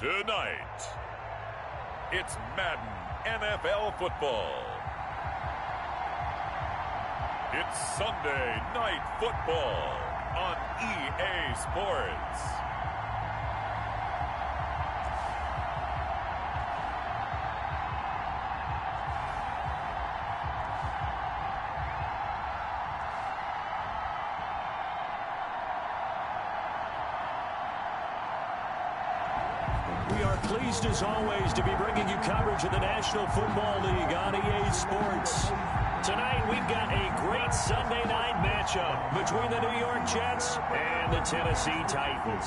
Tonight, it's Madden NFL football. It's Sunday Night Football on EA Sports. Pleased as always to be bringing you coverage of the National Football League on EA Sports. Tonight we've got a great Sunday night matchup between the New York Jets and the Tennessee Titans.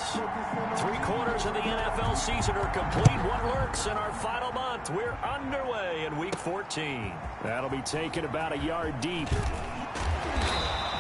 3/4 of the NFL season are complete. What lurks in our final month? We're underway in Week 14. That'll be taken about a yard deep.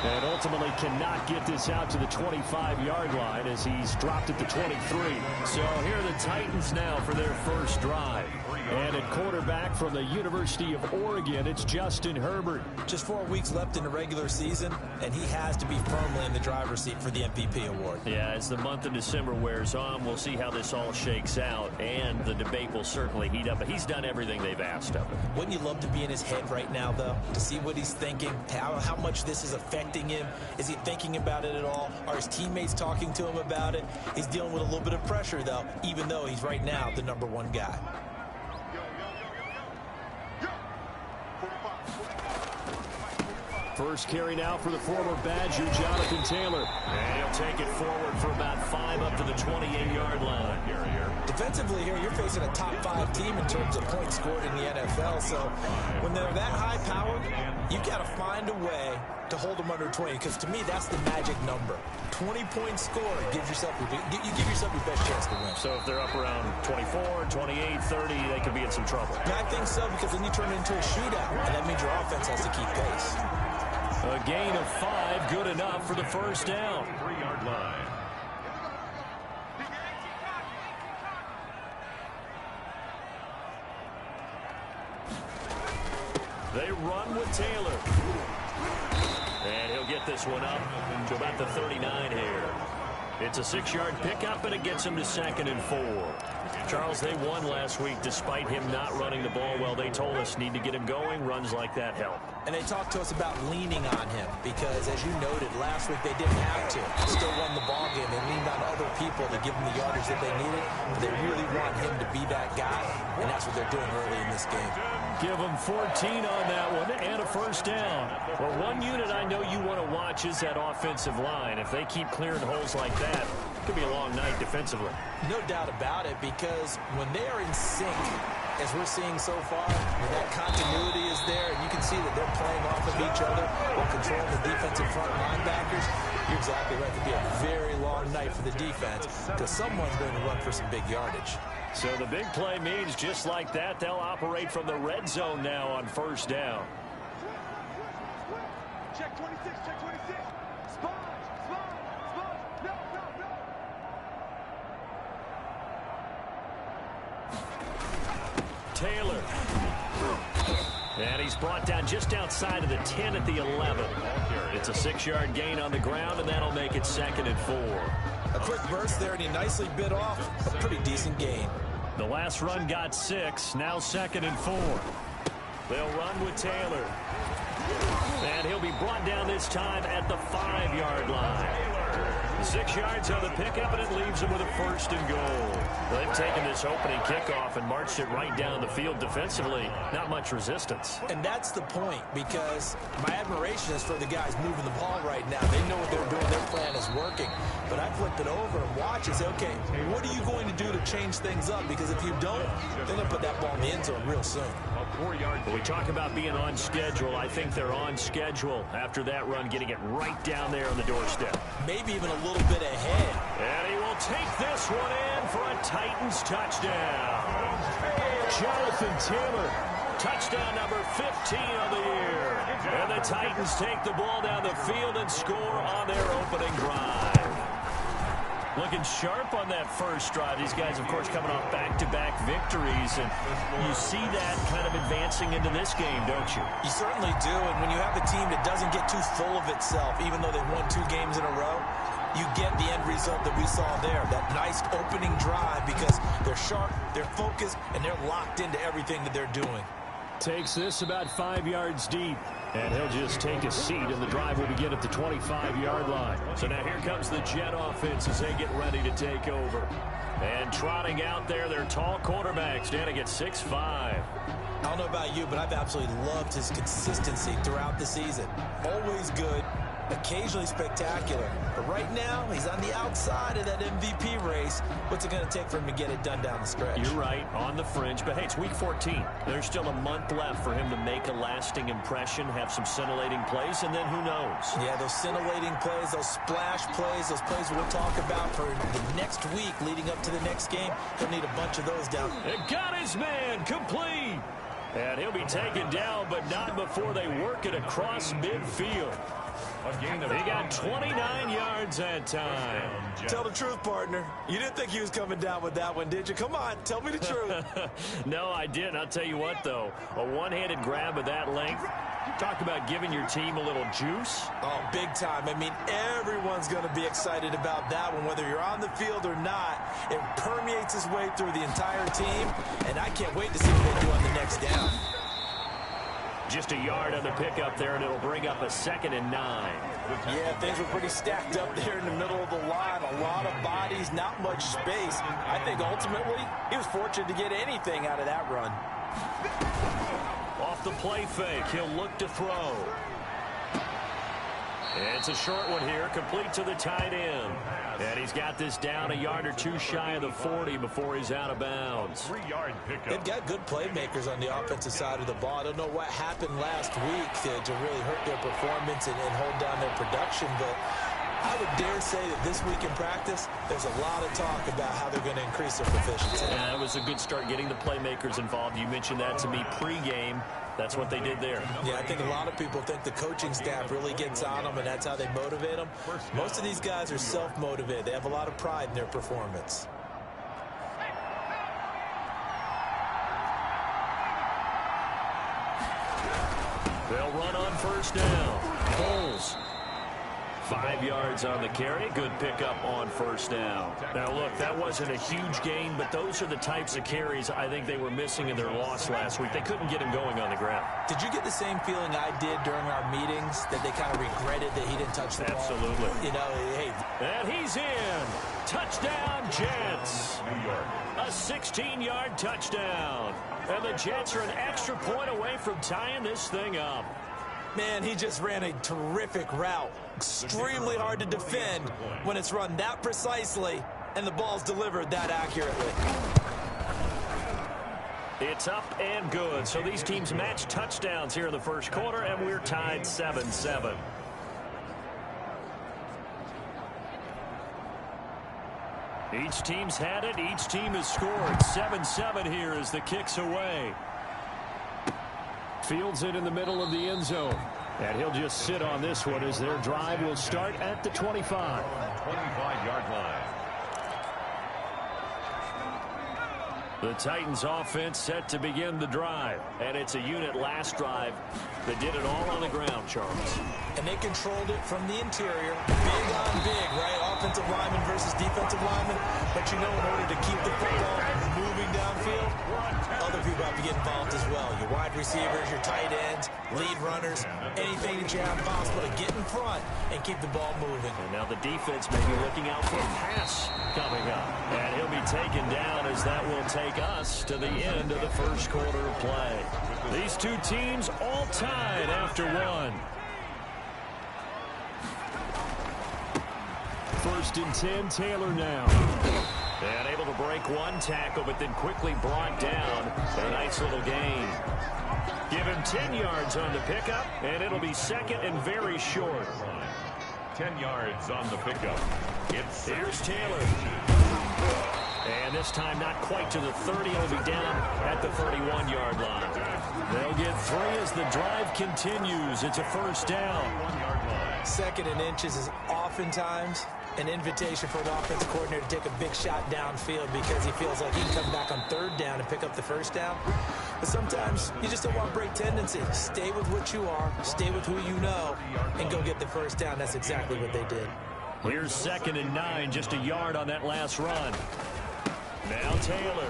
And ultimately cannot get this out to the 25-yard line as he's dropped at the 23. So here are the Titans now for their first drive. And at quarterback from the University of Oregon, it's Justin Herbert. Just 4 weeks left in the regular season, and he has to be firmly in the driver's seat for the MVP award. Yeah, as the month of December wears on, we'll see how this all shakes out, and the debate will certainly heat up. But he's done everything they've asked of him. Wouldn't you love to be in his head right now, though, to see what he's thinking, how much this is affecting him? Is he thinking about it at all? Are his teammates talking to him about it? He's dealing with a little bit of pressure, though, even though he's right now the #1 guy. First carry now for the former Badger, Jonathan Taylor. And he'll take it forward for about 5 up to the 28-yard line. Defensively here, you're facing a top 5 team in terms of points scored in the NFL. So when they're that high-powered, you got to find a way to hold them under 20, because to me, that's the magic number. 20-point score, you give yourself your best chance to win. So if they're up around 24, 28, 30, they could be in some trouble. Yeah, I think so, because then you turn it into a shootout, and that means your offense has to keep pace. A gain of 5, good enough for the first down. 3-yard line. They run with Taylor. And he'll get this one up to about the 39 here. It's a 6-yard pickup, and it gets him to 2nd and 4. Charles, they won last week despite him not running the ball well. They told us need to get him going. Runs like that help. And they talked to us about leaning on him because, as you noted, last week they didn't have to. Still won the ball game. They leaned on other people to give them the yardage that they needed. But they really want him to be that guy, and that's what they're doing early in this game. Give them 14 on that one and a first down. Well, one unit I know you want to watch is that offensive line. If they keep clearing holes like that, it could be a long night defensively. No doubt about it, because when they are in sync, as we're seeing so far, when that continuity is there, and you can see that they're playing off of each other while controlling the defensive front linebackers, you're exactly right. It could be a very long night for the defense because someone's going to run for some big yardage. So the big play means just like that, they'll operate from the red zone now on first down. Check 26, check 26. Spot, no. Taylor. And he's brought down just outside of the 10 at the 11. It's a 6-yard gain on the ground, and that'll make it 2nd and 4. A quick burst there, and he nicely bit off a pretty decent gain. The last run got 6, now 2nd and 4. They'll run with Taylor. And he'll be brought down this time at the 5-yard line. 6 yards on the pickup, and it leaves him with a 1st and goal. They've taken this opening kickoff and marched it right down the field defensively. Not much resistance. And that's the point, because my admiration is for the guys moving the ball right now. They know what they're doing. Their plan is working. But I flip it over and watch and say, okay, what are you going to do to change things up? Because if you don't, they're going to put that ball in the end zone real soon. When we talk about being on schedule, I think they're on schedule after that run, getting it right down there on the doorstep. Maybe even a little bit ahead. And he will take this one in for a Titans touchdown. Jonathan Taylor, touchdown number 15 of the year. And the Titans take the ball down the field and score on their opening drive. Looking sharp on that first drive. These guys, of course, coming off back-to-back victories, and you see that kind of advancing into this game, don't you? You certainly do, and when you have a team that doesn't get too full of itself, even though they've won 2 games in a row, you get the end result that we saw there, that nice opening drive, because they're sharp, they're focused, and they're locked into everything that they're doing. Takes this about 5 yards deep, and he'll just take a seat, and the drive will begin at the 25-yard line. So now here comes the Jet offense as they get ready to take over. And trotting out there, their tall quarterback standing at 6'5". I don't know about you, but I've absolutely loved his consistency throughout the season. Always good, occasionally spectacular. But right now, he's on the outside of that MVP race. What's it going to take for him to get it done down the stretch? You're right, on the fringe. But, hey, it's week 14. There's still a month left for him to make a lasting impression, have some scintillating plays, and then who knows? Yeah, those scintillating plays, those splash plays, those plays we'll talk about for the next week leading up to the next game. He'll need a bunch of those down. It got his man complete. And he'll be taken down, but not before they work it across midfield. He got 29 yards that time. Tell the truth, partner. You didn't think he was coming down with that one, did you? Come on, tell me the truth. No, I didn't. I'll tell you what, though. A one-handed grab of that length. Talk about giving your team a little juice. Oh, big time. I mean, everyone's going to be excited about that one, whether you're on the field or not. It permeates its way through the entire team, and I can't wait to see what they do on the next down. Just a yard on the pickup there, and it'll bring up a 2nd and 9. Yeah, things were pretty stacked up there in the middle of the line. A lot of bodies, not much space. I think ultimately he was fortunate to get anything out of that run. Off the play fake, he'll look to throw. It's a short one here, complete to the tight end. And he's got this down a yard or two shy of the 40 before he's out of bounds. 3-yard pickup. They've got good playmakers on the offensive side of the ball. I don't know what happened last week to really hurt their performance and hold down their production, but I would dare say that this week in practice, there's a lot of talk about how they're going to increase their proficiency. Yeah, it was a good start getting the playmakers involved. You mentioned that to me pregame. That's what they did there. Yeah, I think a lot of people think the coaching staff really gets on them, and that's how they motivate them. Most of these guys are self-motivated. They have a lot of pride in their performance. They'll run on first down. Bowles. 5 yards on the carry. Good pickup on first down. Now, look, that wasn't a huge gain, but those are the types of carries I think they were missing in their loss last week. They couldn't get him going on the ground. Did you get the same feeling I did during our meetings, that they kind of regretted that he didn't touch the ball? Absolutely. You know, hey. And he's in. Touchdown, Jets. New York. A 16-yard touchdown. And the Jets are an extra point away from tying this thing up. Man, he just ran a terrific route. Extremely hard to defend when it's run that precisely and the ball's delivered that accurately. It's up and good. So these teams match touchdowns here in the first quarter, and we're tied 7-7. Each team's had it. Each team has scored. 7-7 here as the kick's away. Fields it in the middle of the end zone. And he'll just sit on this one as their drive will start at the 25. 25-yard line. The Titans offense set to begin the drive. And it's a unit last drive that did it all on the ground, Charles. And they controlled it from the interior. Big on big, right? Offensive lineman versus defensive lineman. But you know, in order to keep the football moving downfield, other people have to get involved as well. Your wide receivers, your tight ends, lead runners, anything that you have possible to get in front and keep the ball moving. And now the defense may be looking out for a pass coming up. And he'll be taken down as that will take us to the end of the first quarter of play. These two teams all tied after one. 1st and 10, Taylor now. And able to break one tackle, but then quickly brought down. A nice little gain. Give him 10 yards on the pickup, and it'll be 2nd and very short. 10 yards on the pickup. Here's Taylor. And this time not quite to the 30. It'll be down at the 31-yard line. They'll get 3 as the drive continues. It's a first down. 1-yard line. 2nd and inches is oftentimes an invitation for an offensive coordinator to take a big shot downfield because he feels like he can come back on 3rd down and pick up the first down. But sometimes you just don't want break tendency. Stay with what you are, stay with who you know, and go get the first down. That's exactly what they did. Here's 2nd and 9, just a yard on that last run. Now Taylor.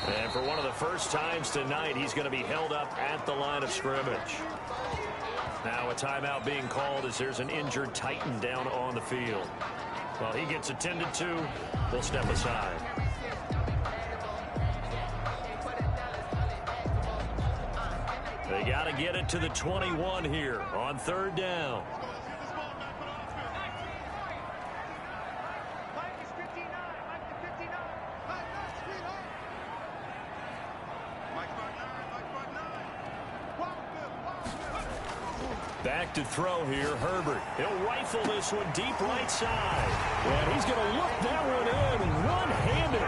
And for one of the first times tonight, he's going to be held up at the line of scrimmage. Now a timeout being called as there's an injured Titan down on the field. While he gets attended to, we'll step aside. They got to get it to the 21 here on 3rd down. Back to throw here, Herbert. He'll rifle this one deep right side. And he's going to look that one in one-handed.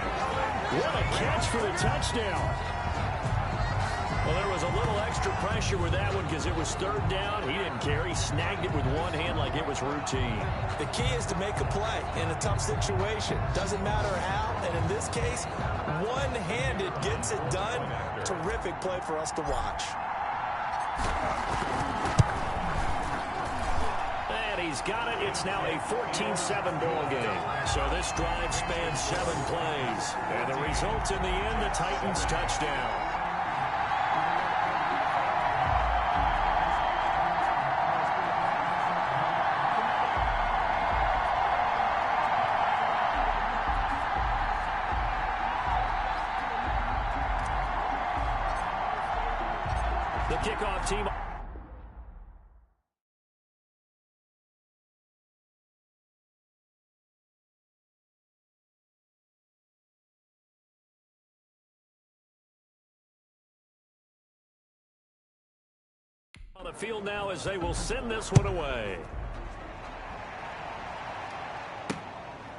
What a catch for the touchdown. Well, there was a little extra pressure with that one because it was 3rd down. He didn't care. He snagged it with one hand like it was routine. The key is to make a play in a tough situation. Doesn't matter how, and in this case, one-handed gets it done. Terrific play for us to watch. He's got it. It's now a 14-7 ball game. So this drive spans 7 plays. And the result in the end, the Titans touchdown. The kickoff team. On the field now as they will send this one away.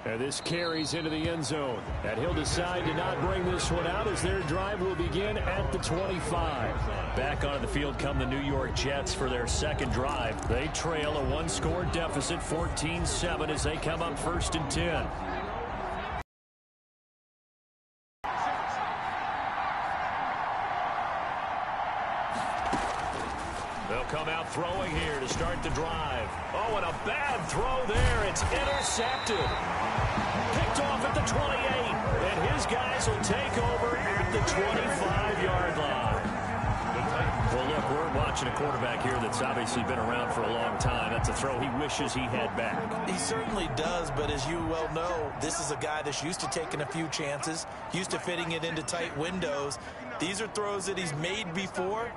And this carries into the end zone. And he'll decide to not bring this one out as their drive will begin at the 25. Back onto the field come the New York Jets for their 2nd drive. They trail a 1-score deficit, 14-7, as they come up 1st and 10. They'll come out throwing here to start the drive. Oh, and a bad throw there. It's intercepted. Picked off at the 28. And his guys will take over at the 25-yard line. Well, look, we're watching a quarterback here that's obviously been around for a long time. That's a throw he wishes he had back. He certainly does, but as you well know, this is a guy that's used to taking a few chances, used to fitting it into tight windows. These are throws that he's made before.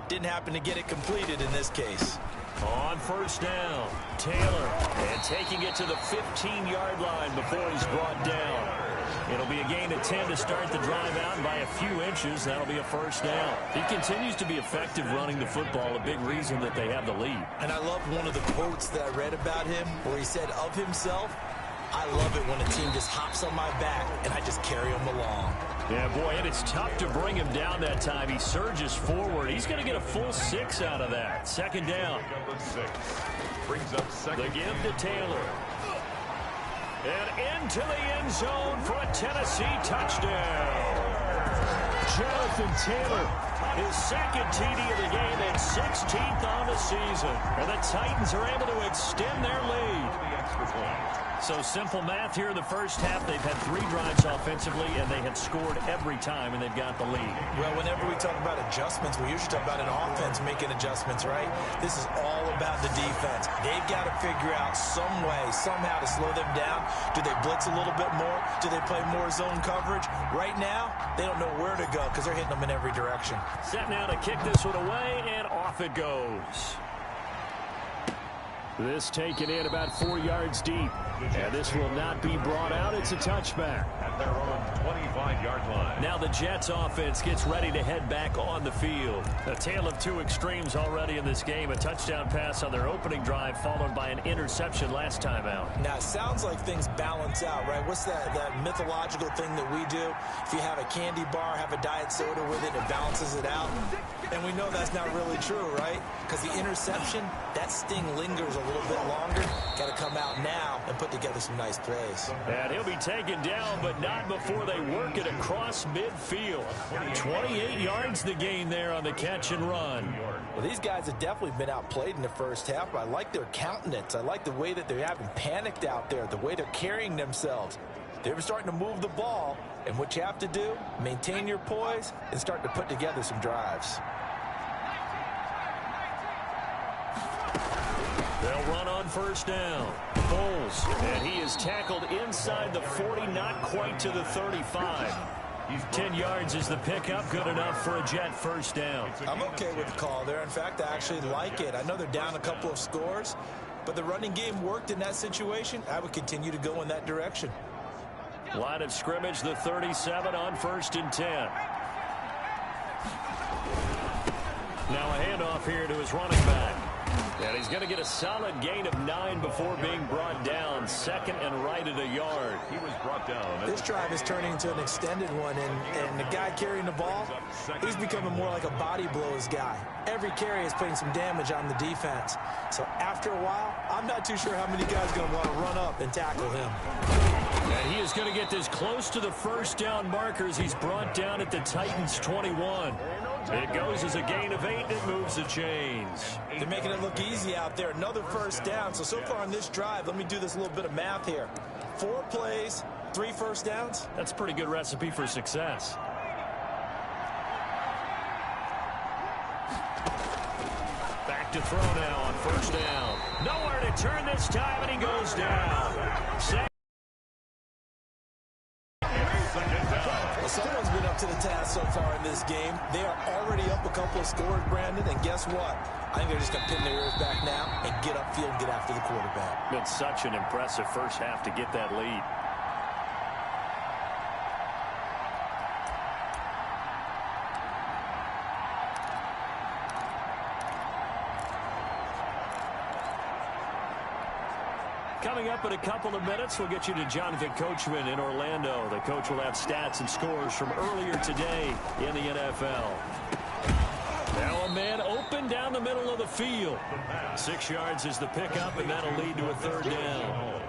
Didn't happen to get it completed in this case. On 1st down, Taylor, and taking it to the 15-yard line before he's brought down. It'll be a gain of 10 to start the drive out, and by a few inches, that'll be a 1st down. He continues to be effective running the football, a big reason that they have the lead. And I love one of the quotes that I read about him where he said of himself, I love it when a team just hops on my back and I just carry them along. Yeah, boy, and it's tough to bring him down that time. He surges forward. He's going to get a full 6 out of that. 2nd down. Brings up 2nd. The give to Taylor. And into the end zone for a Tennessee touchdown. Jonathan Taylor, his 2nd TD of the game and 16th on the season. And the Titans are able to extend their lead. So simple math here in the first half. They've had 3 drives offensively, and they have scored every time, and they've got the lead. Well, whenever we talk about adjustments, we usually talk about an offense making adjustments, right? This is all about the defense. They've got to figure out some way, somehow to slow them down. Do they blitz a little bit more? Do they play more zone coverage? Right now, they don't know where to go because they're hitting them in every direction. Set now to kick this one away, and off it goes. This taken in about 4 yards deep. And this will not be brought out. It's a touchback. At their own 25-yard line. Now the Jets offense gets ready to head back on the field. A tale of 2 extremes already in this game. A touchdown pass on their opening drive followed by an interception last time out. Now, it sounds like things balance out, right? What's that mythological thing that we do? If you have a candy bar, have a diet soda with it, it balances it out. And we know that's not really true, right? Because the interception, that sting lingers a little bit longer. Got to come out now and put together some nice plays. And he'll be taken down, but not before they work it across midfield. 28 yards the gain there on the catch and run. Well, these guys have definitely been outplayed in the first half, but I like their countenance. I like the way that they haven't panicked out there, the way they're carrying themselves. They're starting to move the ball, and what you have to do, maintain your poise and start to put together some drives. They'll run on first down. Bowles, and he is tackled inside the 40, not quite to the 35. 10 yards is the pickup, good enough for a Jet first down. I'm okay with the call there. In fact, I actually like it. I know they're down a couple of scores, but the running game worked in that situation. I would continue to go in that direction. Line of scrimmage, the 37 on 1st and 10. Now a handoff here to his running back. And he's going to get a solid gain of 9 before being brought down. 2nd and right at a yard. He was brought down. This drive is turning into an extended one, and the guy carrying the ball, he's becoming more like a body blows guy. Every carry is putting some damage on the defense. So after a while, I'm not too sure how many guys are going to want to run up and tackle him. And he is going to get this close to the first down markers. He's brought down at the Titans' 21. It goes as a gain of 8, and it moves the chains. They're making it look easy out there. Another first down. So far on this drive, let me do this little bit of math here. 4 plays, 3 first downs. That's a pretty good recipe for success. Back to throw now on first down. Nowhere to turn this time, and he goes down. Someone's been up to the task so far in this game. They are already up a couple of scores, Brandon, and guess what? I think they're just going to pin their ears back now and get upfield and get after the quarterback. Been such an impressive first half to get that lead. Coming up in a couple of minutes, we'll get you to Jonathan Coachman in Orlando. The coach will have stats and scores from earlier today in the NFL. Now a man open down the middle of the field. 6 yards is the pickup, and that'll lead to a 3rd down.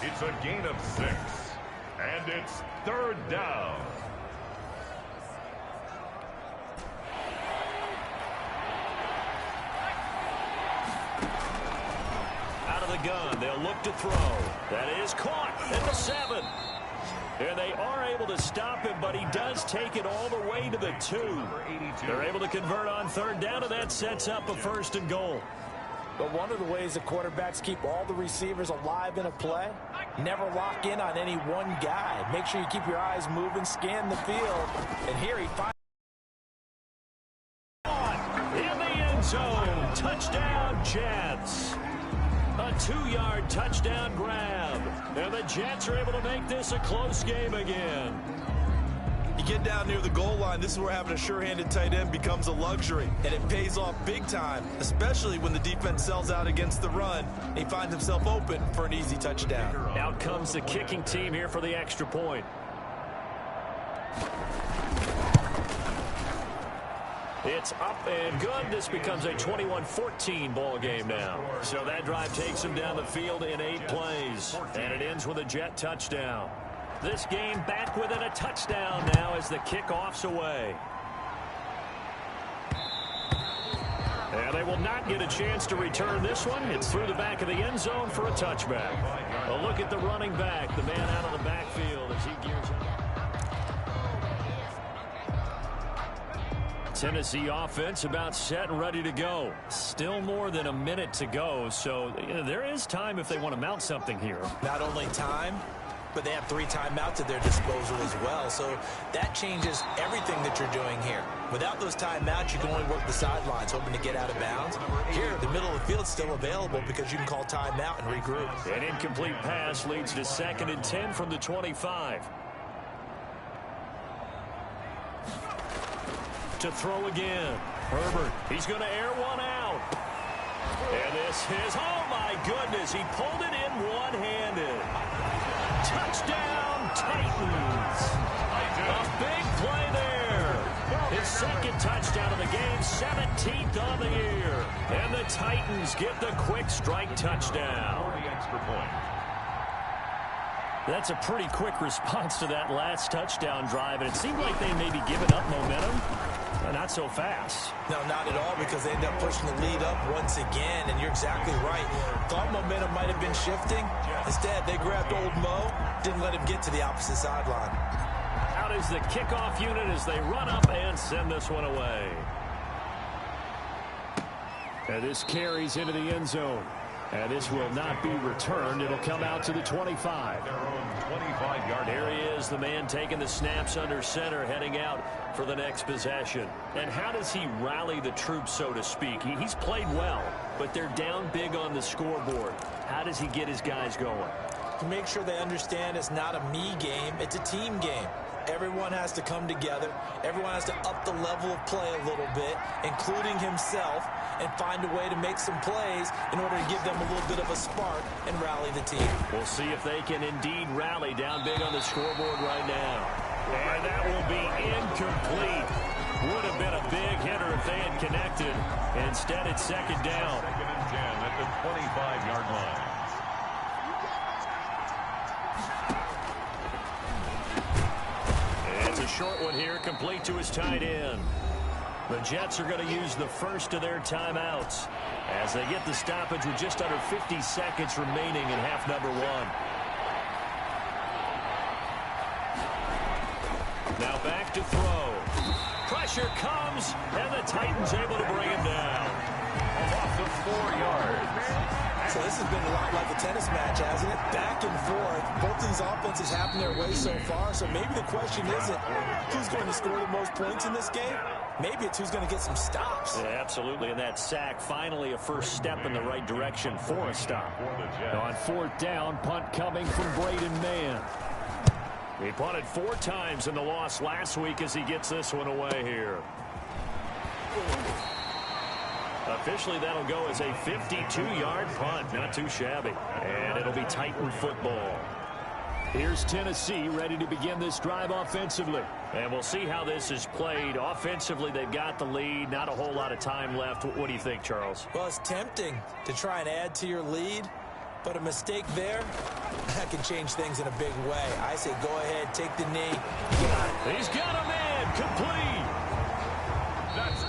It's a gain of 6, and it's 3rd down. Gun. They'll look to throw. That is caught at the 7. And they are able to stop him, but he does take it all the way to the 2. They're able to convert on 3rd down, and that sets up a 1st and goal. But one of the ways the quarterbacks keep all the receivers alive in a play, never lock in on any one guy. Make sure you keep your eyes moving, scan the field. And here he finds in the end zone. Touchdown, Jets. A 2-yard touchdown grab. And the Jets are able to make this a close game again. You get down near the goal line, this is where having a sure-handed tight end becomes a luxury. And it pays off big time, especially when the defense sells out against the run. And he finds himself open for an easy touchdown. Out comes the kicking team here for the extra point. It's up and good. This becomes a 21-14 ball game now. So that drive takes him down the field in 8 plays. And it ends with a Jet touchdown. This game back within a touchdown now as the kickoff's away. And they will not get a chance to return this one. It's through the back of the end zone for a touchback. A look at the running back, the man out of the backfield as he gears up. Tennessee offense about set and ready to go. Still more than a minute to go, so there is time if they want to mount something here. Not only time, but they have 3 timeouts at their disposal as well, so that changes everything that you're doing here. Without those timeouts, you can only work the sidelines, hoping to get out of bounds. Here, the middle of the field's still available because you can call timeout and regroup. An incomplete pass leads to 2nd and 10 from the 25. To throw again. Herbert, he's going to air one out. And this is, oh my goodness, he pulled it in one-handed. Touchdown, Titans. A big play there. His 2nd touchdown of the game, 17th on the year. And the Titans get the quick strike touchdown. For the extra point. That's a pretty quick response to that last touchdown drive, and it seemed like they may be giving up momentum. Not so fast. No, not at all, because they end up pushing the lead up once again, and you're exactly right. Thought momentum might have been shifting. Instead, they grabbed old Mo, didn't let him get to the opposite sideline. Out is the kickoff unit as they run up and send this one away. And this carries into the end zone. And this will not be returned. It'll come out to the 25. Their own 25-yard. Here he is, the man taking the snaps under center, heading out for the next possession. And how does he rally the troops, so to speak? He's played well, but they're down big on the scoreboard. How does he get his guys going? To make sure they understand it's not a me game, it's a team game. Everyone has to come together. Everyone has to up the level of play a little bit, including himself, and find a way to make some plays in order to give them a little bit of a spark and rally the team. We'll see if they can indeed rally down big on the scoreboard right now. And that will be incomplete. Would have been a big hitter if they had connected. Instead, it's second down. 2nd and 10 at the 25-yard line. It's a short one here, complete to his tight end. The Jets are going to use the first of their timeouts as they get the stoppage with just under 50 seconds remaining in half number one. Now back to throw. Pressure comes, and the Titans able to bring him down. A loss of 4 yards. So this has been a lot like a tennis match, hasn't it? Back and forth. Both these offenses happen their way so far, so maybe the question isn't who's going to score the most points in this game. Maybe it's who's going to get some stops. Yeah, absolutely, and that sack finally a first step in the right direction for a stop. On 4th down, punt coming from Braden Mann. He punted 4 times in the loss last week as he gets this one away here. Officially, that'll go as a 52-yard punt. Not too shabby. And it'll be Titan football. Here's Tennessee ready to begin this drive offensively. And we'll see how this is played. Offensively, they've got the lead. Not a whole lot of time left. What do you think, Charles? Well, it's tempting to try and add to your lead, but a mistake there, that can change things in a big way. I say go ahead, take the knee. He's got a man complete.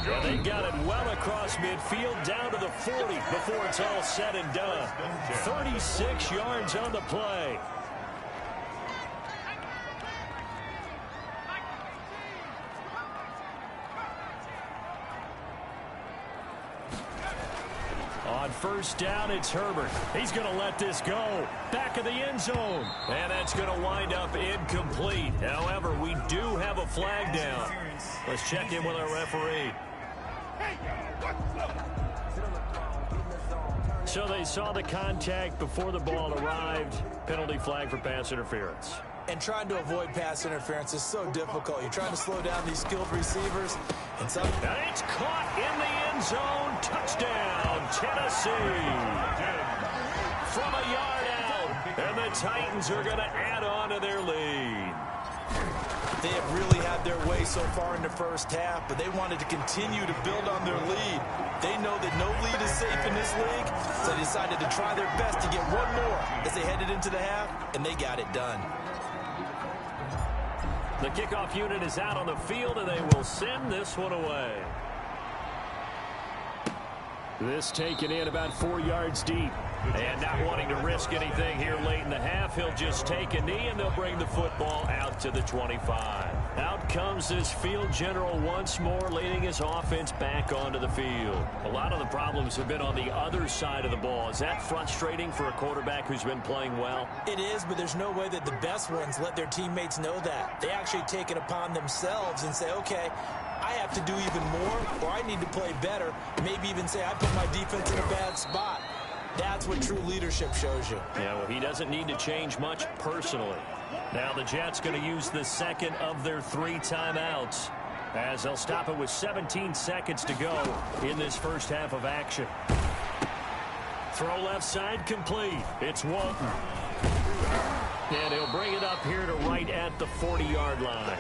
And they got it well across midfield down to the 40 before it's all said and done. 36 yards on the play. On 1st down, it's Herbert. He's going to let this go. Back of the end zone. And that's going to wind up incomplete. However, we do have a flag down. Let's check in with our referee. So they saw the contact before the ball arrived. Penalty flag for pass interference. And trying to avoid pass interference is so difficult. You're trying to slow down these skilled receivers. And it's caught in the end zone. Touchdown, Tennessee. From a yard out. And the Titans are going to add on to their lead. They have really had their way so far in the first half, but they wanted to continue to build on their lead. They know that no lead is safe in this league, so they decided to try their best to get one more as they headed into the half, and they got it done. The kickoff unit is out on the field, and they will send this one away. This taken in about 4 yards deep. And not wanting to risk anything here late in the half, he'll just take a knee, and they'll bring the football out to the 25. Out comes this field general once more, leading his offense back onto the field. A lot of the problems have been on the other side of the ball. Is that frustrating for a quarterback who's been playing well? It is, but there's no way that the best ones let their teammates know that. They actually take it upon themselves and say, okay, I have to do even more, or I need to play better. Maybe even say I put my defense in a bad spot. That's what true leadership shows you. Yeah, well, he doesn't need to change much personally. Now the Jets going to use the second of their 3 timeouts as they'll stop it with 17 seconds to go in this first half of action. Throw left side complete. It's Walton. And he'll bring it up here to right at the 40-yard line.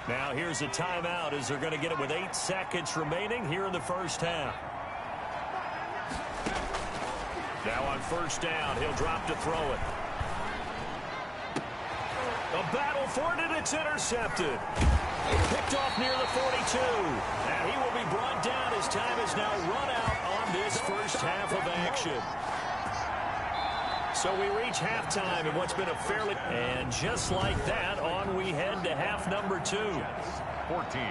Now here's a timeout as they're going to get it with 8 seconds remaining here in the first half. Now on 1st down, he'll drop to throw it. A battle for it, and it's intercepted. Picked off near the 42. And he will be brought down as time is now run out on this first half of action. So we reach halftime in what's been a fairly... And just like that, on we head to half number 2. 14.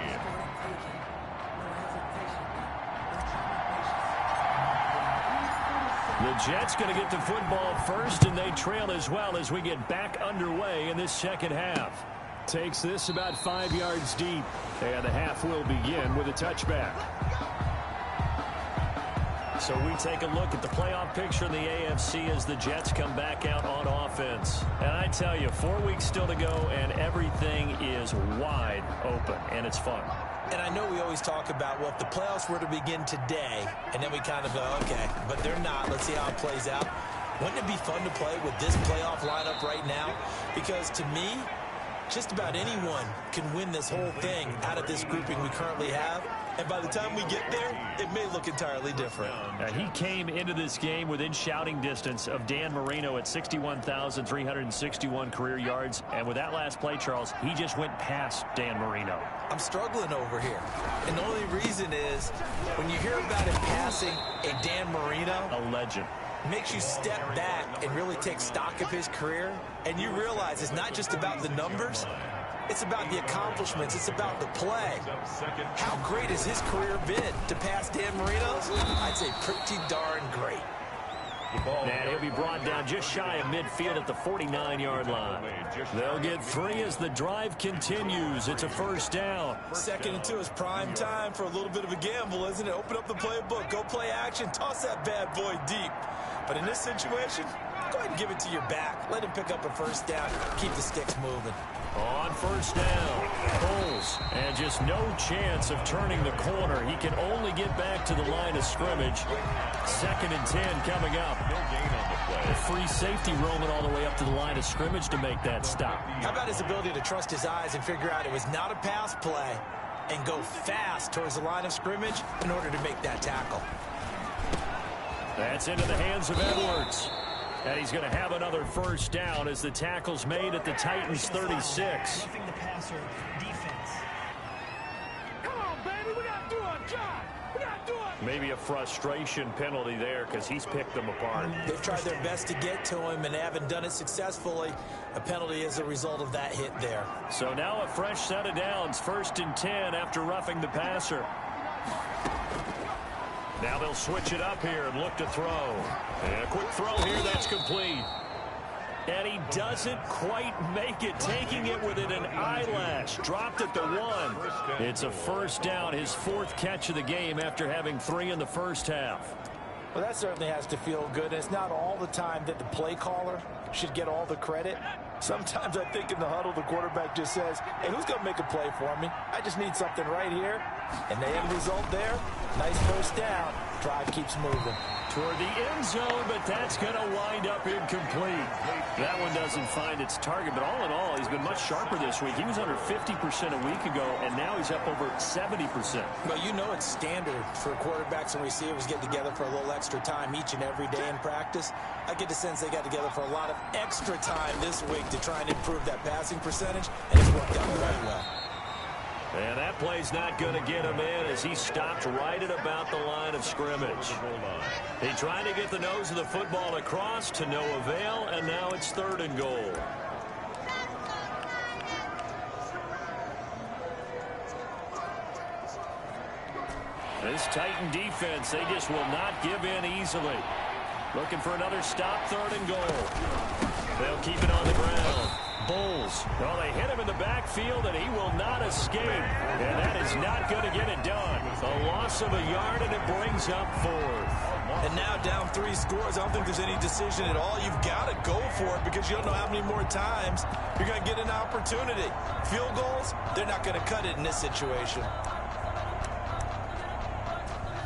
The Jets going to get the football first, and they trail as well as we get back underway in this second half. Takes this about 5 yards deep, and the half will begin with a touchback. So we take a look at the playoff picture in the AFC as the Jets come back out on offense. And I tell you, 4 weeks still to go, and everything is wide open, and it's fun. And I know we always talk about, well, if the playoffs were to begin today, and then we kind of go, okay, but they're not. Let's see how it plays out. Wouldn't it be fun to play with this playoff lineup right now? Because to me, just about anyone can win this whole thing out of this grouping we currently have. And by the time we get there, it may look entirely different. He came into this game within shouting distance of Dan Marino at 61,361 career yards. And with that last play, Charles, he just went past Dan Marino. I'm struggling over here. And the only reason is when you hear about him passing a Dan Marino, a legend, makes you step back and really take stock of his career. And you realize it's not just about the numbers. It's about the accomplishments. It's about the play. How great has his career been to pass Dan Marino's? I'd say pretty darn great. And he'll be brought down just shy of midfield at the 49-yard line. They'll get 3 as the drive continues. It's a first down. 2nd and 2 is prime time for a little bit of a gamble, isn't it? Open up the playbook. Go play action. Toss that bad boy deep. But in this situation, go ahead and give it to your back. Let him pick up a first down. Keep the sticks moving. On first down, Bulls, and just no chance of turning the corner. He can only get back to the line of scrimmage. 2nd and 10 coming up. No gain on the play. A free safety roaming all the way up to the line of scrimmage to make that stop. How about his ability to trust his eyes and figure out it was not a pass play and go fast towards the line of scrimmage in order to make that tackle? That's into the hands of Edwards. And he's going to have another first down as the tackle's made at the Titans' 36. Come on, baby, we gotta do our job. We gotta do our... Maybe a frustration penalty there because he's picked them apart. They've tried their best to get to him and haven't done it successfully. A penalty as a result of that hit there. So now a fresh set of downs, 1st and 10 after roughing the passer. Now they'll switch it up here and look to throw. And a quick throw here, that's complete. And he doesn't quite make it, taking it within an eyelash. Dropped at the 1. It's a first down, his 4th catch of the game after having 3 in the first half. Well, that certainly has to feel good. It's not all the time that the play caller should get all the credit. Sometimes I think in the huddle, the quarterback just says, hey, who's going to make a play for me? I just need something right here. And the end result there, nice first down. Drive keeps moving. Toward the end zone, but that's going to wind up incomplete. That one doesn't find its target, but all in all, he's been much sharper this week. He was under 50% a week ago, and now he's up over 70%. Well, you know it's standard for quarterbacks and receivers get together for a little extra time each and every day in practice. I get the sense they got together for a lot of extra time this week to try and improve that passing percentage, and it's worked out quite well. And that play's not going to get him in as he stopped right at about the line of scrimmage. He tried to get the nose of the football across to no avail, and now it's 3rd and goal. This Titan defense, they just will not give in easily. Looking for another stop, 3rd and goal. They'll keep it on the ground. Bulls. Well, they hit him in the backfield, and he will not escape. And that is not going to get it done. A loss of a yard, and it brings up 4th. And now down 3 scores. I don't think there's any decision at all. You've got to go for it because you don't know how many more times you're going to get an opportunity. Field goals, they're not going to cut it in this situation.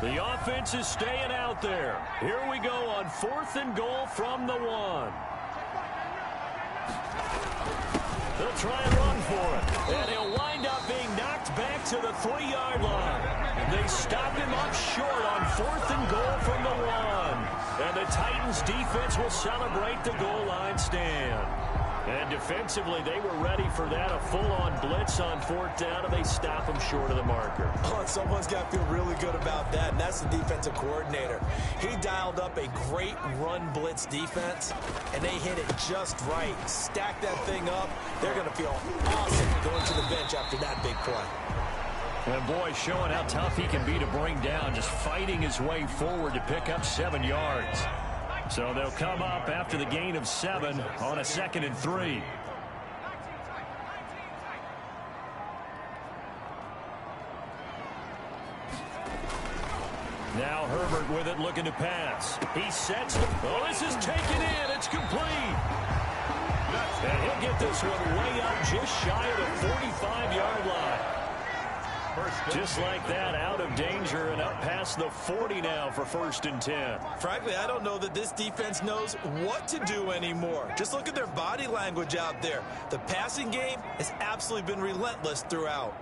The offense is staying out there. Here we go on 4th and goal from the 1. They'll try and run for it. And he'll wind up being knocked back to the 3-yard line. They stop him up short on 4th and goal from the 1. And the Titans defense will celebrate the goal line stand. And defensively, they were ready for that, a full-on blitz on 4th down, and they stop him short of the marker. Oh, someone's got to feel really good about that, and that's the defensive coordinator. He dialed up a great run blitz defense, and they hit it just right. Stack that thing up. They're going to feel awesome going to the bench after that big play. And boy, showing how tough he can be to bring down, just fighting his way forward to pick up 7 yards. So they'll come up after the gain of 7 on a 2nd and 3. Now Herbert with it, looking to pass. He sets. Oh, this is taken in. It's complete. And he'll get this one way up just shy of the 45-yard line. Just like that, out of danger and up past the 40 now for 1st and 10. Frankly, I don't know that this defense knows what to do anymore. Just look at their body language out there. The passing game has absolutely been relentless throughout.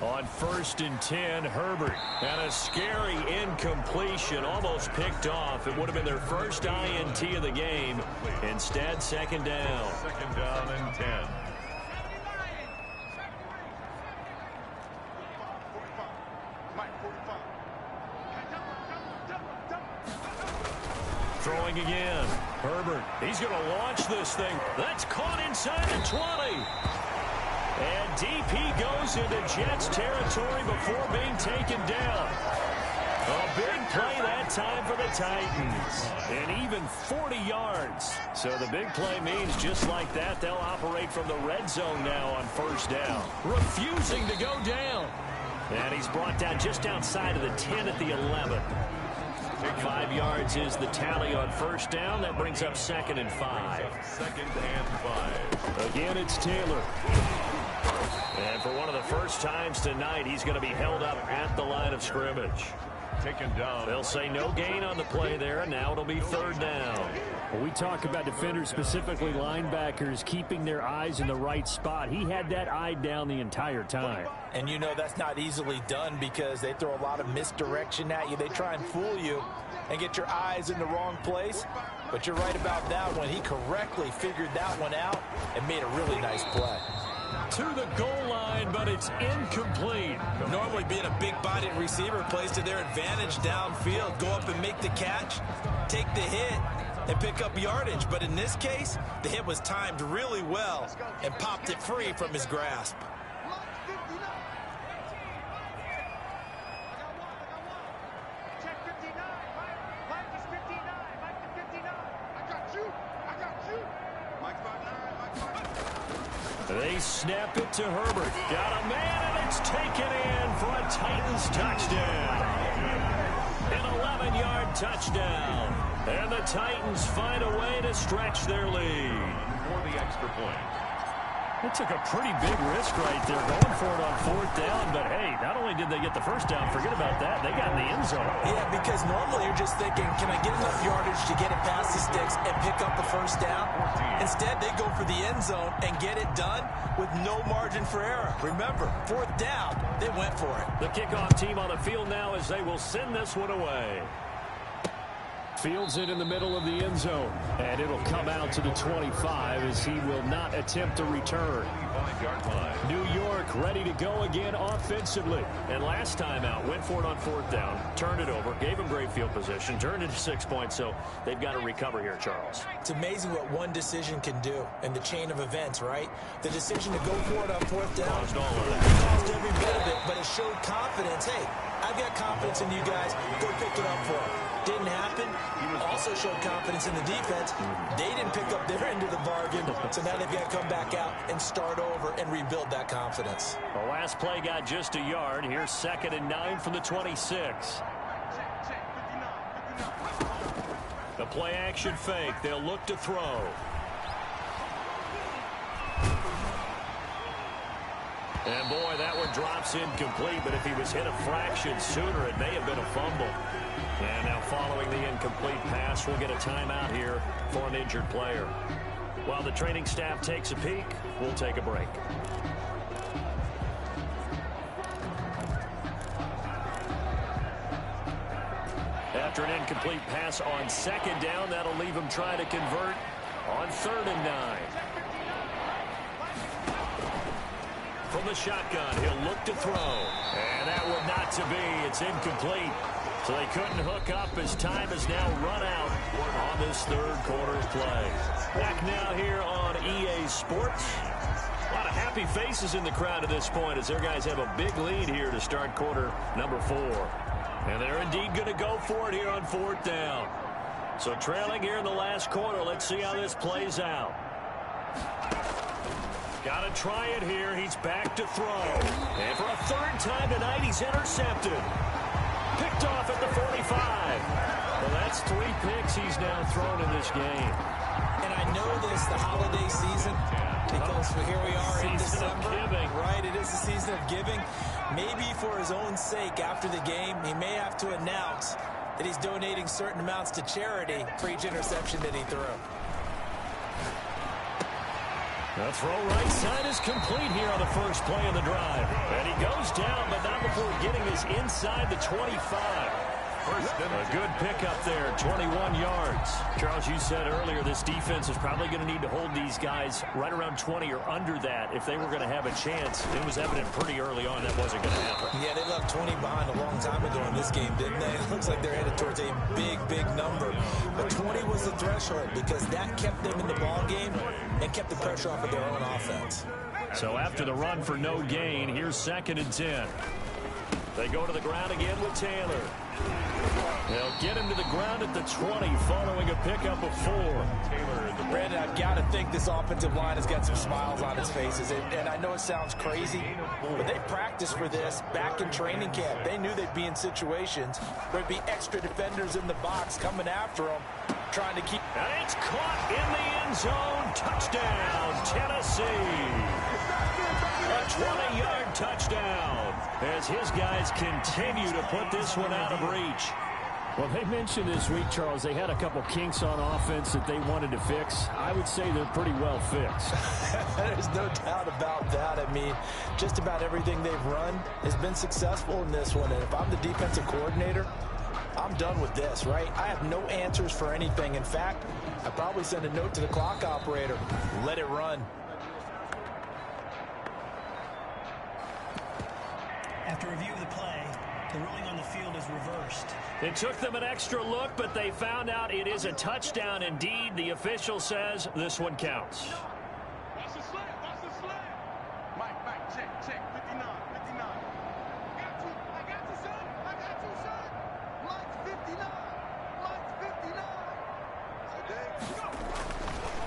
On 1st and 10, Herbert. And a scary incompletion, almost picked off. It would have been their first INT of the game. Instead, 2nd down. 2nd down and 10. Throwing again. Herbert. He's going to launch this thing. That's caught inside the 20. And DP goes into Jets territory before being taken down. A big play that time for the Titans. And even 40 yards. So the big play means just like that, they'll operate from the red zone now on 1st down. Refusing to go down. And he's brought down just outside of the 10 at the 11. 5 yards is the tally on 1st down. That brings up 2nd and 5. 2nd and 5. Again, it's Taylor. And for one of the first times tonight, he's going to be held up at the line of scrimmage. Taken down. They'll say no gain on the play there, and now it'll be 3rd down. Well, we talk about defenders, specifically linebackers, keeping their eyes in the right spot. He had that eye down the entire time. And you know that's not easily done because they throw a lot of misdirection at you. They try and fool you and get your eyes in the wrong place. But you're right about that one. He correctly figured that one out and made a really nice play. To the goal line, but it's incomplete. Normally being a big-bodied receiver plays to their advantage downfield. Go up and make the catch, take the hit, and pick up yardage. But in this case, the hit was timed really well and popped it free from his grasp. They snap it to Herbert. Got a man, and it's taken in for a Titans touchdown. An 11-yard touchdown. And the Titans find a way to stretch their lead. For the extra point. They took a pretty big risk right there, going for it on 4th down. But, hey, not only did they get the first down, forget about that, they got in the end zone. Yeah, because normally you're just thinking, can I get enough yardage to get it past the sticks and pick up the first down? Instead, they go for the end zone and get it done with no margin for error. Remember, 4th down, they went for it. The kickoff team on the field now as they will send this one away. Fields it in the middle of the end zone. And it'll come out to the 25 as he will not attempt to return. New York ready to go again offensively. And last time out, went for it on 4th down, turned it over, gave him great field position, turned it to 6 points, so they've got to recover here, Charles. It's amazing what one decision can do in the chain of events, right? The decision to go for it on 4th down Caused all of that. caused every bit of it, but it showed confidence. Hey, I've got confidence in you guys. Go pick it up for it. Didn't happen. Also showed confidence in the defense. They didn't pick up their end of the bargain, so now they've got to come back out and start over and rebuild that confidence. The last play got just a yard. Here's 2nd and 9 from the 26. The play action fake. They'll look to throw. And boy, that one drops incomplete, but if he was hit a fraction sooner, it may have been a fumble. And now following the incomplete pass, we'll get a timeout here for an injured player. While the training staff takes a peek, we'll take a break. After an incomplete pass on 2nd down, that'll leave him trying to convert On 3rd and 9. From the shotgun, he'll look to throw. And that one not to be. It's incomplete. So they couldn't hook up as time has now run out on this 3rd quarter of play. Back now here on EA Sports. A lot of happy faces in the crowd at this point as their guys have a big lead here to start quarter number 4. And they're indeed going to go for it here on 4th down. So trailing here in the last quarter. Let's see how this plays out. Got to try it here. He's back to throw. And for a 3rd time tonight, he's intercepted. Picked off at the 45. Well, that's 3 picks he's now thrown in this game. And I know this, the holiday season, because here we are in December. Right, it is the season of giving. Maybe for his own sake, after the game, he may have to announce that he's donating certain amounts to charity for each interception that he threw. The throw right side is complete here on the first play of the drive. And he goes down, but not before getting this inside the 25. A good pickup there, 21 yards. Charles, you said earlier this defense is probably going to need to hold these guys right around 20 or under that if they were going to have a chance. It was evident pretty early on that wasn't going to happen. Yeah, they left 20 behind a long time ago in this game, didn't they? It looks like they're headed towards a big, big number. But 20 was the threshold because that kept them in the ball game and kept the pressure off of their own offense. So after the run for no gain, here's 2nd and 10. They go to the ground again with Taylor. They'll get him to the ground at the 20 following a pickup of 4. Brandon, I've got to think this offensive line has got some smiles on its faces. And I know it sounds crazy, but they practiced for this back in training camp. They knew they'd be in situations where there'd be extra defenders in the box coming after them, trying to keep... And it's caught in the end zone. Touchdown, Tennessee. A 20-yard touchdown as his guys continue to put this one out of reach. Well, they mentioned this week, Charles, they had a couple kinks on offense that they wanted to fix. I would say they're pretty well fixed. There's no doubt about that. I mean, just about everything they've run has been successful in this one. And if I'm the defensive coordinator, I'm done with this, right? I have no answers for anything. In fact, I'd probably send a note to the clock operator. Let it run. After review of the play, the ruling on the field is reversed. It took them an extra look, but they found out it is a touchdown indeed. The official says this one counts. That's a slam. That's a slam. Mike, check. 59. I got you, son. Mike's 59.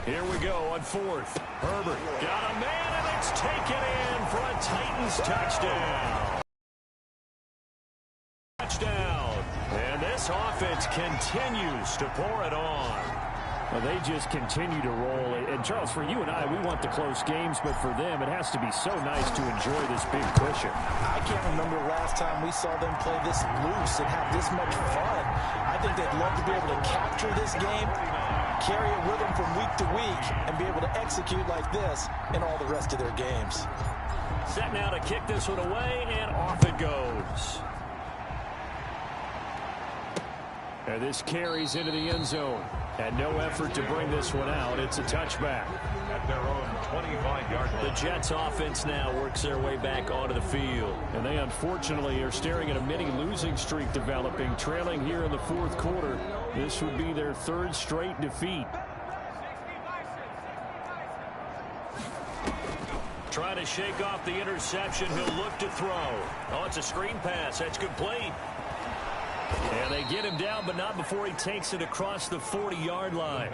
Here we go on 4th. Herbert got a man, and it's taken in for a Titans touchdown. And this offense continues to pour it on. Well, they just continue to roll. And, Charles, for you and I, we want the close games, but for them, it has to be so nice to enjoy this big cushion. I can't remember the last time we saw them play this loose and have this much fun. I think they'd love to be able to capture this game, carry it with them from week to week, and be able to execute like this in all the rest of their games. Set now to kick this one away, and off it goes. And this carries into the end zone. And no effort to bring this one out. It's a touchback. At their own 25-yard line. The Jets offense now works their way back onto the field. And they unfortunately are staring at a mini losing streak developing, trailing here in the 4th quarter. This would be their 3rd straight defeat. Trying to shake off the interception. He'll look to throw. Oh, it's a screen pass. That's complete. And they get him down, but not before he takes it across the 40-yard line.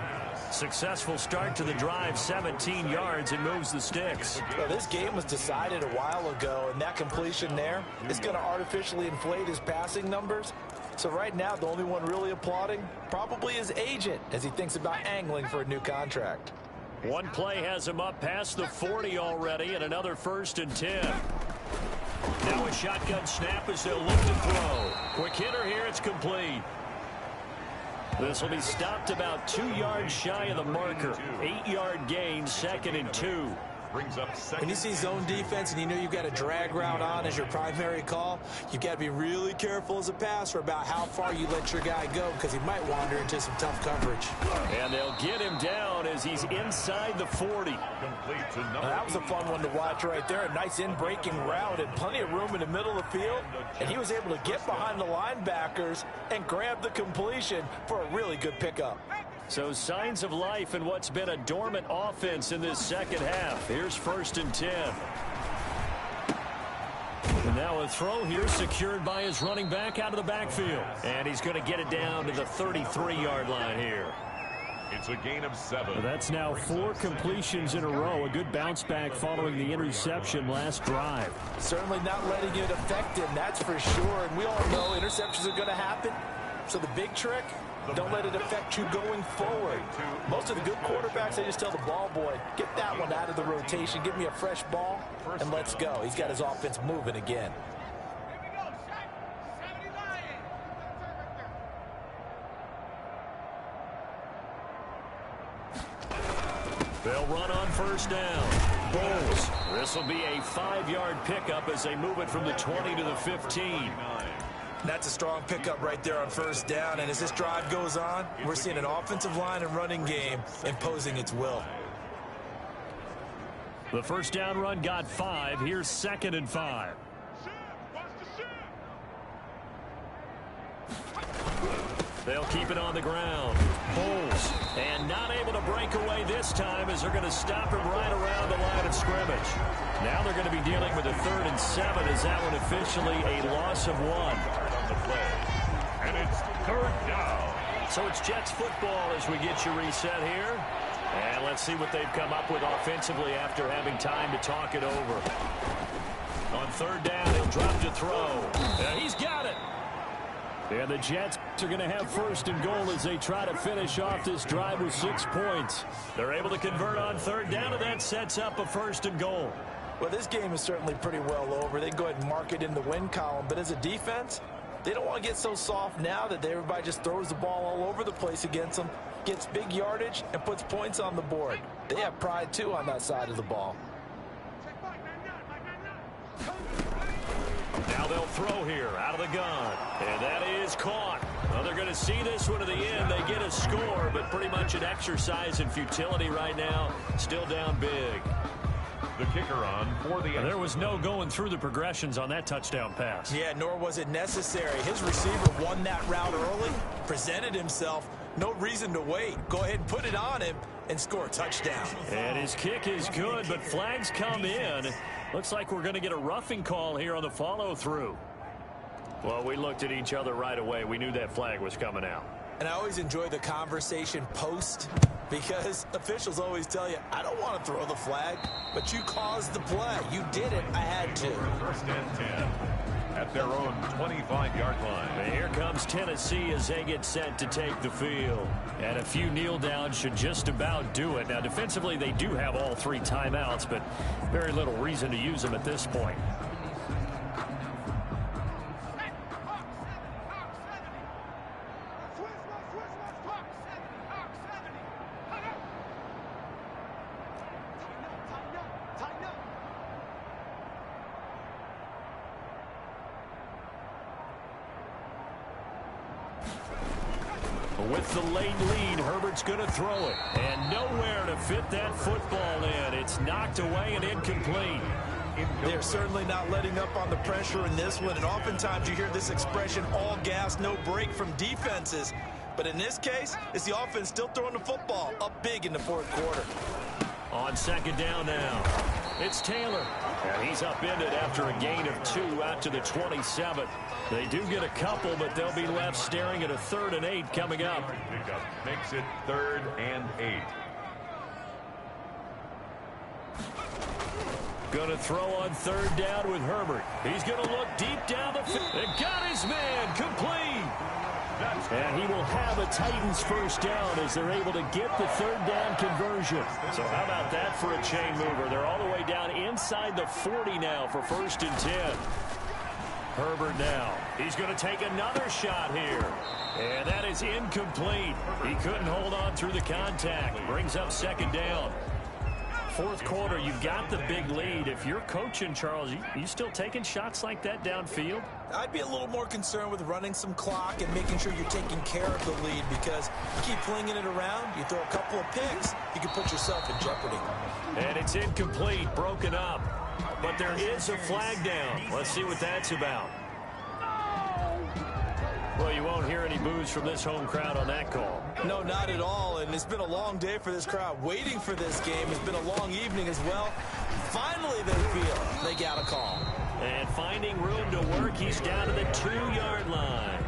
Successful start to the drive, 17 yards, and moves the sticks. Well, this game was decided a while ago, and that completion there is going to artificially inflate his passing numbers. So right now, the only one really applauding probably his agent as he thinks about angling for a new contract. One play has him up past the 40 already, and another 1st and 10. Now a shotgun snap as they'll look to throw. Quick hitter here, it's complete. This will be stopped about 2 yards shy of the marker. 8-yard gain, 2nd and 2. brings up second. When you see zone defense and you know you've got a drag route on as your primary call, you've got to be really careful as a passer about how far you let your guy go because he might wander into some tough coverage. And they'll get him down as he's inside the 40. Complete to number That was a fun one to watch right there. A nice in-breaking route and plenty of room in the middle of the field. And he was able to get behind the linebackers and grab the completion for a really good pickup. So signs of life in what's been a dormant offense in this second half. Here's 1st and 10. And now a throw here secured by his running back out of the backfield. And he's going to get it down to the 33-yard line here. It's a gain of 7. That's now 4 completions in a row. A good bounce back following the interception last drive. Certainly not letting it affect him, that's for sure. And we all know interceptions are going to happen. So the big trick, don't let it affect you going forward. Most of the good quarterbacks, they just tell the ball boy, get that one out of the rotation, give me a fresh ball, and let's go. He's got his offense moving again. They'll run on 1st down. Bulls. This will be a 5-yard pickup as they move it from the 20 to the 15. That's a strong pickup right there on 1st down. And as this drive goes on, we're seeing an offensive line and running game imposing its will. The 1st down run got 5. Here's 2nd and 5. They'll keep it on the ground. Bulls. And not able to break away this time as they're going to stop him right around the line of scrimmage. Now they're going to be dealing with a 3rd and 7 as that one officially a loss of 1. On the play. And it's 3rd down. So it's Jets football as we get you reset here. And let's see what they've come up with offensively after having time to talk it over. On 3rd down, he'll drop to throw. And he's got it. And the Jets are going to have 1st and goal as they try to finish off this drive with 6 points. They're able to convert on 3rd down, and that sets up a 1st and goal. Well, this game is certainly pretty well over. They can go ahead and mark it in the win column. But as a defense, they don't want to get so soft now that everybody just throws the ball all over the place against them, gets big yardage, and puts points on the board. They have pride, too, on that side of the ball. Now they'll throw here out of the gun. And that is caught. Well, they're going to see this one to the end. They get a score, but pretty much an exercise in futility right now. Still down big. The kicker on for the... There was no going through the progressions on that touchdown pass. Yeah, nor was it necessary. His receiver won that route early, presented himself. No reason to wait. Go ahead and put it on him and score a touchdown. And his kick is good, but flags come in. Looks like we're going to get a roughing call here on the follow-through. Well, we looked at each other right away. We knew that flag was coming out. And I always enjoy the conversation post because officials always tell you, I don't want to throw the flag, but you caused the play. You did it. I had to. 1st and 10 at their own 25-yard line. And here comes Tennessee as they get set to take the field. And a few kneel downs should just about do it. Now, defensively, they do have all 3 timeouts, but very little reason to use them at this point. With the late lead, Herbert's going to throw it. And nowhere to fit that football in. It's knocked away and incomplete. They're certainly not letting up on the pressure in this one. And oftentimes you hear this expression, all gas, no break from defenses. But in this case, it's the offense still throwing the football up big in the 4th quarter. On 2nd down now, it's Taylor. And he's upended after a gain of 2 out to the 27. They do get a couple, but they'll be left staring at a 3rd and 8 coming up. Pickup makes it 3rd and 8. Going to throw on 3rd down with Herbert. He's going to look deep down the field. And got his man complete. And he will have a Titans 1st down as they're able to get the 3rd down conversion. So how about that for a chain mover? They're all the way down inside the 40 now for 1st and 10. Herbert now. He's going to take another shot here. And that is incomplete. He couldn't hold on through the contact. Brings up 2nd down. Fourth quarter, you've got the big lead. If you're coaching, Charles, you still taking shots like that downfield? I'd be a little more concerned with running some clock and making sure you're taking care of the lead, because you keep flinging it around, you throw a couple of picks, you can put yourself in jeopardy. And it's incomplete, broken up. But there is a flag down. Let's see what that's about. Well, you won't hear any boos from this home crowd on that call. No, not at all. And it's been a long day for this crowd. Waiting for this game. It's been a long evening as well. Finally, they feel they got a call. And finding room to work, he's down to the 2-yard line.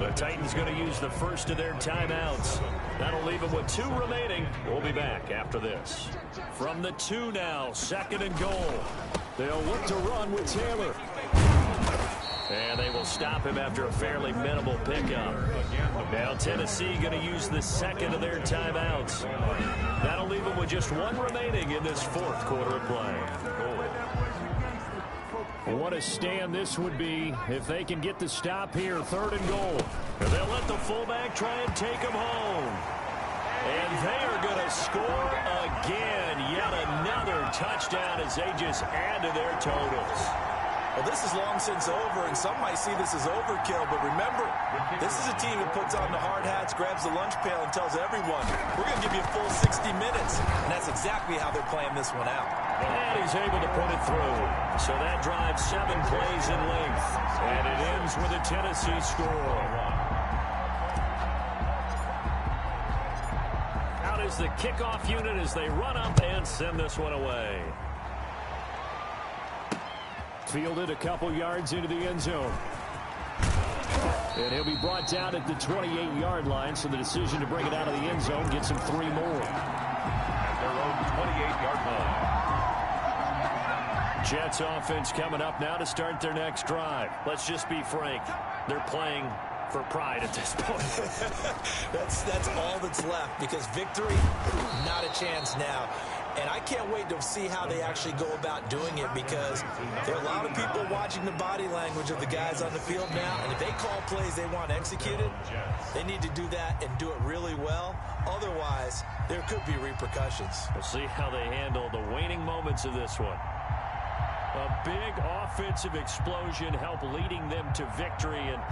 The Titans going to use the first of their timeouts. That'll leave them with 2 remaining. We'll be back after this. From the 2 now, 2nd and goal. They'll look to run with Taylor. And they will stop him after a fairly minimal pickup. Now Tennessee going to use the 2nd of their timeouts. That'll leave them with just 1 remaining in this 4th quarter of play. What a stand this would be if they can get the stop here. 3rd and goal. And they'll let the fullback try and take him home. And they are going to score again. Yet another touchdown as they just add to their totals. Well, this is long since over, and some might see this as overkill, but remember, this is a team that puts on the hard hats, grabs the lunch pail, and tells everyone, we're going to give you a full 60 minutes. And that's exactly how they're playing this one out. And he's able to put it through. So that drives 7 plays in length. And it ends with a Tennessee score. Out is the kickoff unit as they run up and send this one away. Fielded a couple yards into the end zone. And he'll be brought down at the 28-yard line, so the decision to bring it out of the end zone gets him 3 more. At their own 28-yard line. Jets offense coming up now to start their next drive. Let's just be frank. They're playing for pride at this point. That's all that's left, because victory, not a chance now. And I can't wait to see how they actually go about doing it, because there are a lot of people watching the body language of the guys on the field now. And if they call plays they want executed, they need to do that and do it really well. Otherwise, there could be repercussions. We'll see how they handle the waning moments of this one. A big offensive explosion helped leading them to victory. And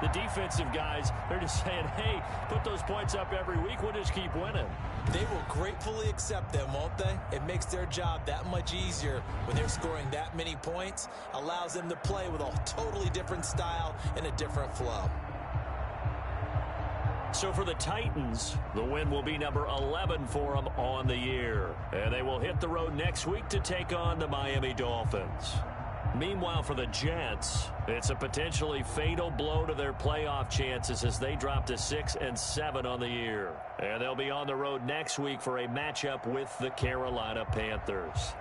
the defensive guys, they're just saying, hey, put those points up every week. We'll just keep winning. They will gratefully accept them, won't they? It makes their job that much easier when they're scoring that many points. Allows them to play with a totally different style and a different flow. So for the Titans, the win will be number 11 for them on the year. And they will hit the road next week to take on the Miami Dolphins. Meanwhile, for the Jets, it's a potentially fatal blow to their playoff chances as they drop to 6-7 on the year. And they'll be on the road next week for a matchup with the Carolina Panthers.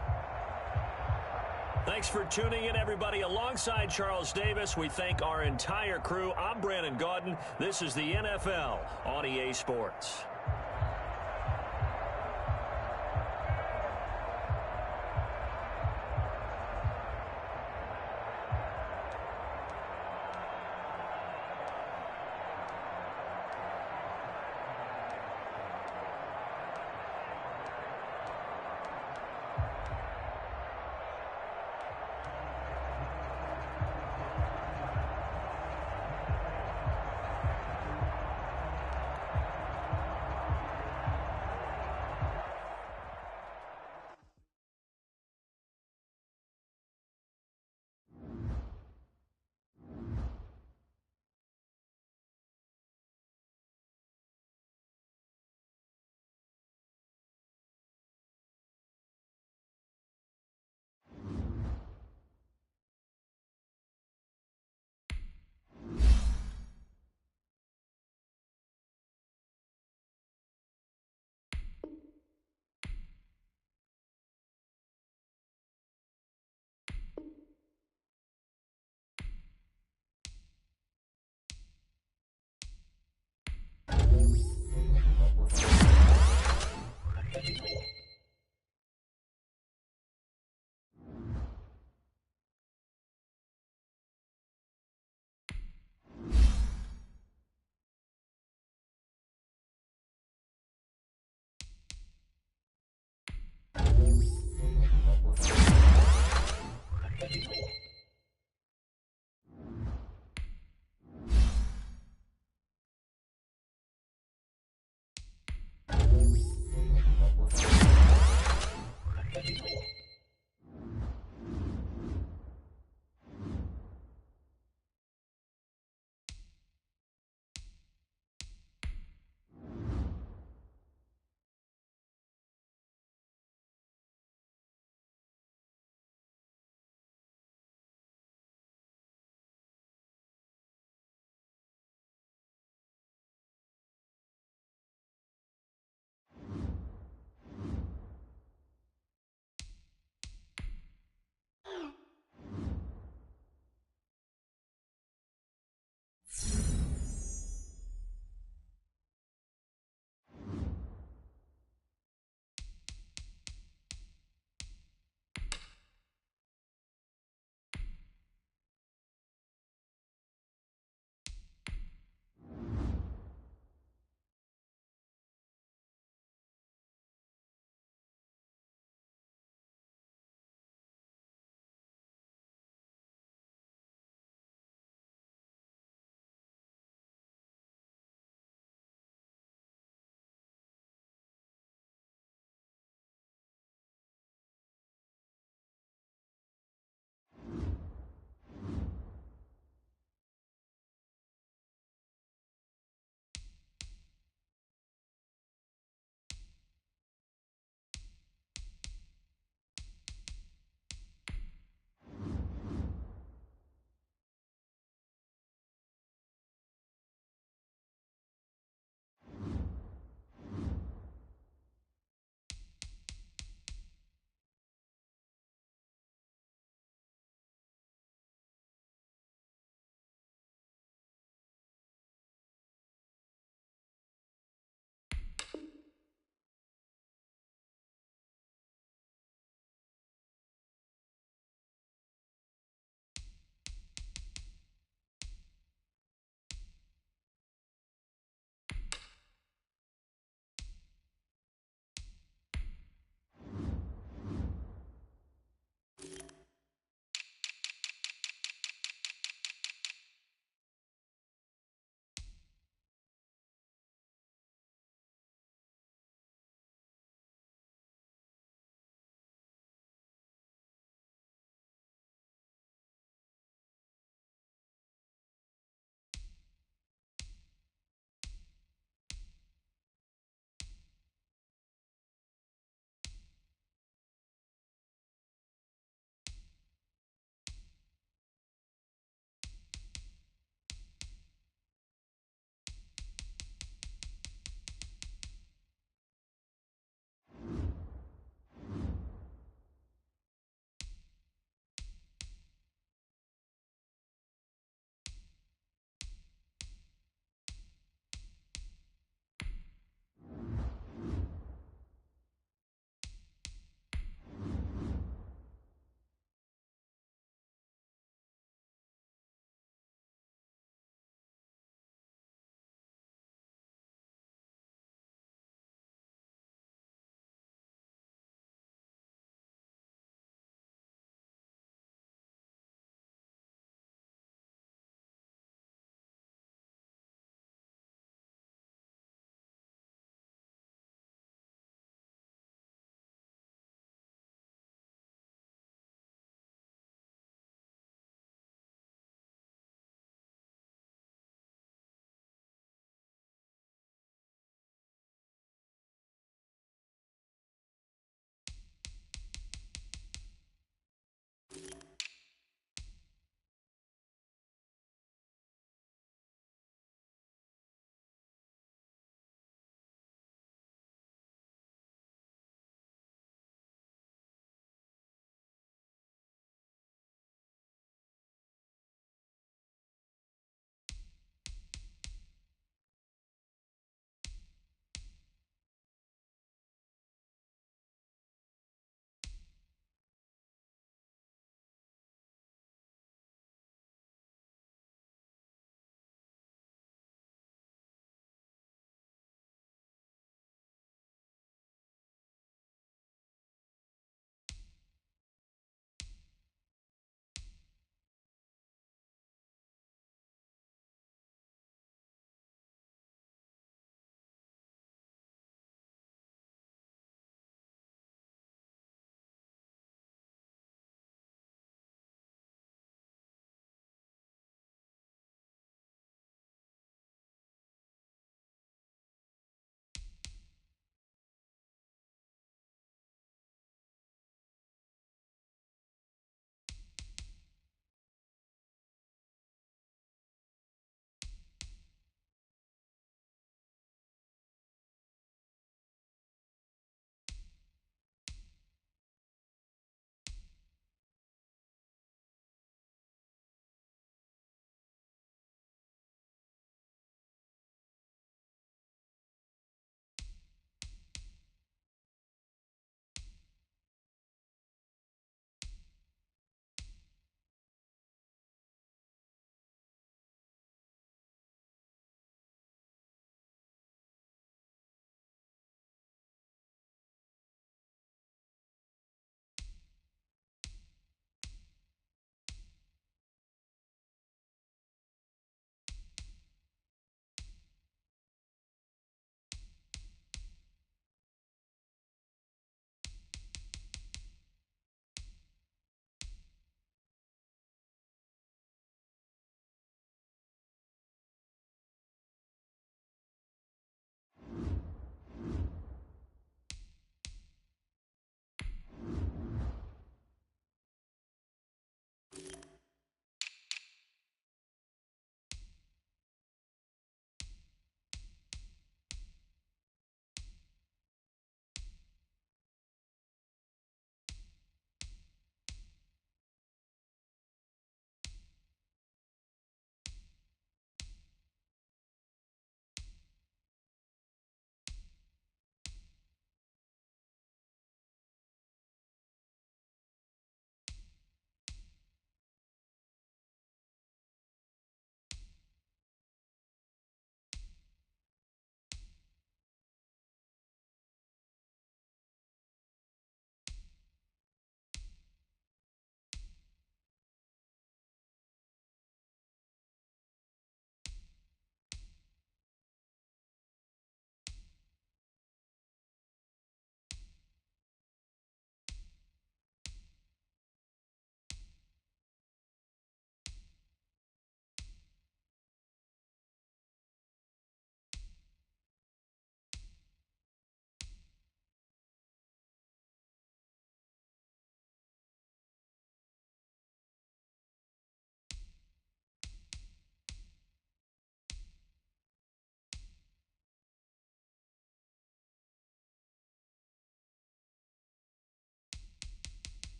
Thanks for tuning in, everybody. Alongside Charles Davis, we thank our entire crew. I'm Brandon Gaudin. This is the NFL on EA Sports.